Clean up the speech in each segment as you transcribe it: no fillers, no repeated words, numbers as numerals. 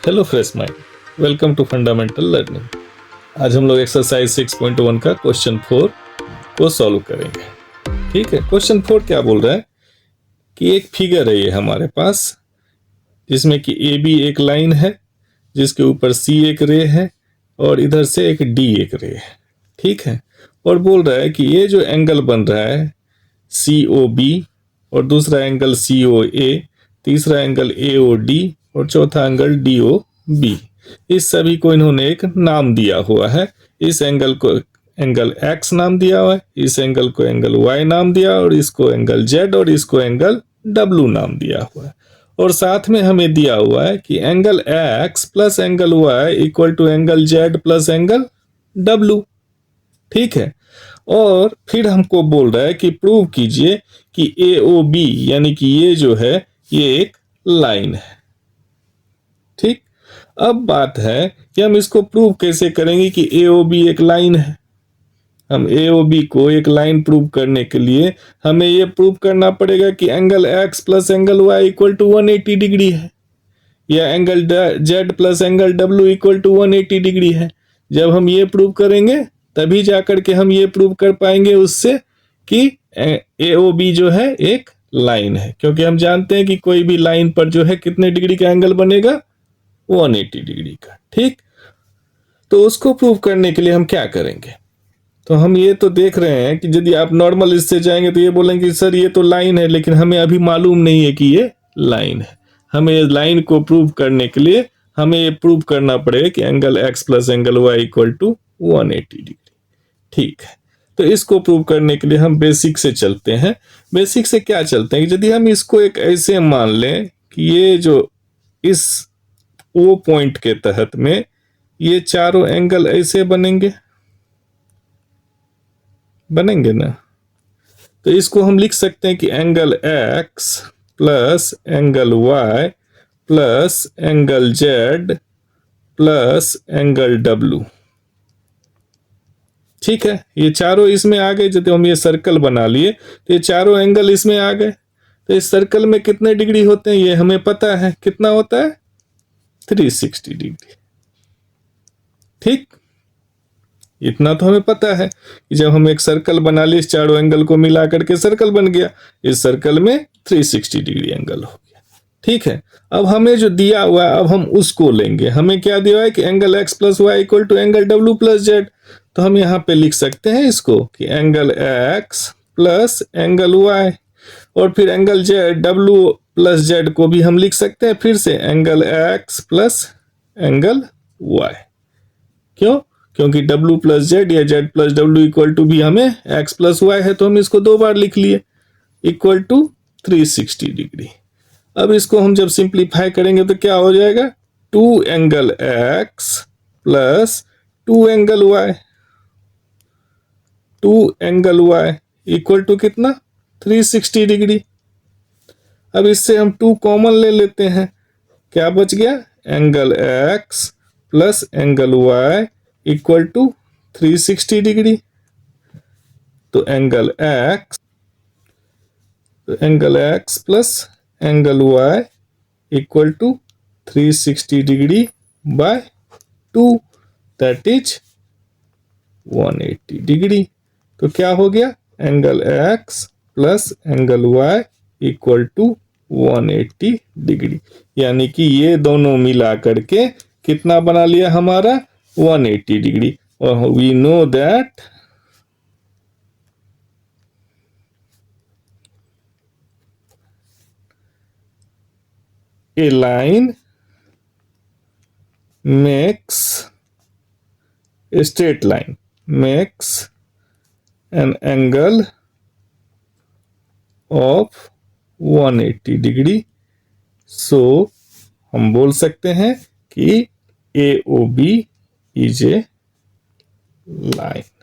Hello fresh mind, welcome to fundamental learning. आज हम लोग एक्सरसाइज 6.1 का क्वेश्चन 4 को सॉल्व करेंगे। ठीक है, क्वेश्चन 4 क्या बोल रहा है कि एक फिगर है ये हमारे पास, जिसमें कि ए बी एक लाइन है, जिसके ऊपर सी एक रे है और इधर से एक डी एक रे है। ठीक है, और बोल रहा है कि ये जो एंगल बन रहा है सी ओ बी और दूसरा एंगल सी ओ ए, तीसरा एंगल ए ओ डी और चौथा एंगल डी ओ बी, इस सभी को इन्होंने एक नाम दिया हुआ है। इस एंगल को एंगल एक्स नाम दिया हुआ है, इस एंगल को एंगल वाई नाम दिया और इसको एंगल जेड और इसको एंगल डब्लू नाम दिया हुआ है। और साथ में हमें दिया हुआ है कि angle x plus angle Y equal to angle Z plus angle W. ठीक है, और फिर हमको बोल रहा है कि प्रूव कीजिए कि ए ओ बी यानी कि ये जो है ये एक लाइन है। ठीक, अब बात है कि हम इसको प्रूव कैसे करेंगे कि ए ओ बी एक लाइन है। हम ए ओ बी को एक लाइन प्रूव करने के लिए हमें यह प्रूव करना पड़ेगा कि angle x plus angle Y equal to 180 degree है, या angle Z plus angle W equal to 180 degree है। जब हम ये प्रूव करेंगे तभी जाकर के हम ये प्रूव कर पाएंगे उससे कि ए ओ बी जो है एक लाइन है, क्योंकि हम जानते हैं कि कोई भी लाइन पर जो है कितने डिग्री का एंगल बनेगा, 180 डिग्री का। ठीक, तो उसको प्रूव करने के लिए हम क्या करेंगे, तो हम ये तो देख रहे हैं कि यदि आप नॉर्मल इससे जाएंगे तो ये बोलेंगे सर ये तो लाइन है, लेकिन हमें अभी मालूम नहीं है कि ये लाइन है। हमें ये लाइन को प्रूव करने के लिए हमें ये प्रूव करना पड़ेगा कि angle x plus angle Y equal to 180 degree. ठीक है, तो इसको प्रूव करने के लिए हम बेसिक से चलते हैं। बेसिक से क्या चलते हैं कि यदि हम इसको एक ऐसे मान लें कि ये जो इस ओ पॉइंट के तहत में ये चारों एंगल ऐसे बनेंगे ना, तो इसको हम लिख सकते हैं कि angle x plus angle Y plus angle Z plus angle W. ठीक है, ये चारों इसमें आ गए। जब हम ये सर्कल बना लिए तो ये चारों एंगल इसमें आ गए। तो इस सर्कल में कितने डिग्री होते हैं ये हमें पता है, कितना होता है 360 डिग्री। ठीक, इतना तो हमें पता है कि जब हम एक सर्कल बना लिए इस चारों एंगल को मिला करके सर्कल बन गया, इस सर्कल में 360 डिग्री एंगल हो गया। ठीक है, अब हमें जो दिया हुआ है अब हम उसको लेंगे। हमें क्या दिया है कि angle x plus Y equal to angle W plus Z, तो हम यहाँ पे लिख सकते हैं इसको कि angle x plus angle Y, और फिर angle Z W plus Z को भी हम लिख सकते हैं फिर से angle x plus angle Y. क्यों? क्योंकि डब्ल्यू प्लस जेड या Z plus W equal to भी हमें एक्स प्लस वाई है, तो हम इसको दो बार लिख लिए इक्वल टू 360 डिग्री। अब इसको हम जब सिंप्लीफाई करेंगे तो क्या हो जाएगा, 2 angle x plus 2 angle Y, 2 angle Y equal to कितना 360 डिग्री। अब इससे हम 2 कॉमन ले लेते हैं, क्या बच गया angle x plus angle Y equal to 360 degree. तो angle x plus angle Y equal to 360 degree by 2, that is 180 degree. तो क्या हो गया angle x plus angle Y equal to 180 degree, यानी कि ये दोनों मिला करके कितना बना लिया हमारा 180 डिग्री। और we know that a line makes a straight line makes an angle of 180 degree. So हम बोल सकते हैं कि AOB is a line।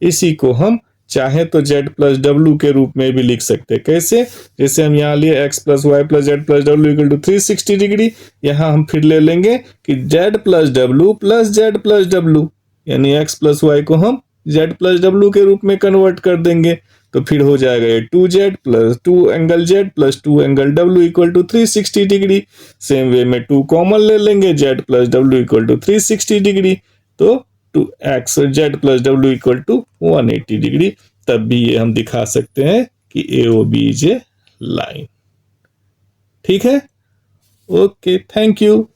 इसी को हम चाहे तो z प्लस डब्ल्यू के रूप में भी लिख सकते हैं। कैसे? जैसे हम यहाँ लिए x plus Y plus Z plus W equal to 360 degree, यहाँ हम फिर ले लेंगे कि z plus W plus Z plus W, यानी x प्लस वाई को हम z प्लस डब्ल्यू के रूप में कन्वर्ट कर देंगे। तो फिर हो जाएगा ये 2z plus 2 angle z plus 2 angle w equal to 360 degree. Same way में 2 कॉमन ले लेंगे, z plus w equal to 360 degree, तो 2x z plus w equal to 180 degree. तब भी ये हम दिखा सकते हैं कि AOB इज ए लाइन। ठीक है, ओके, थैंक यू।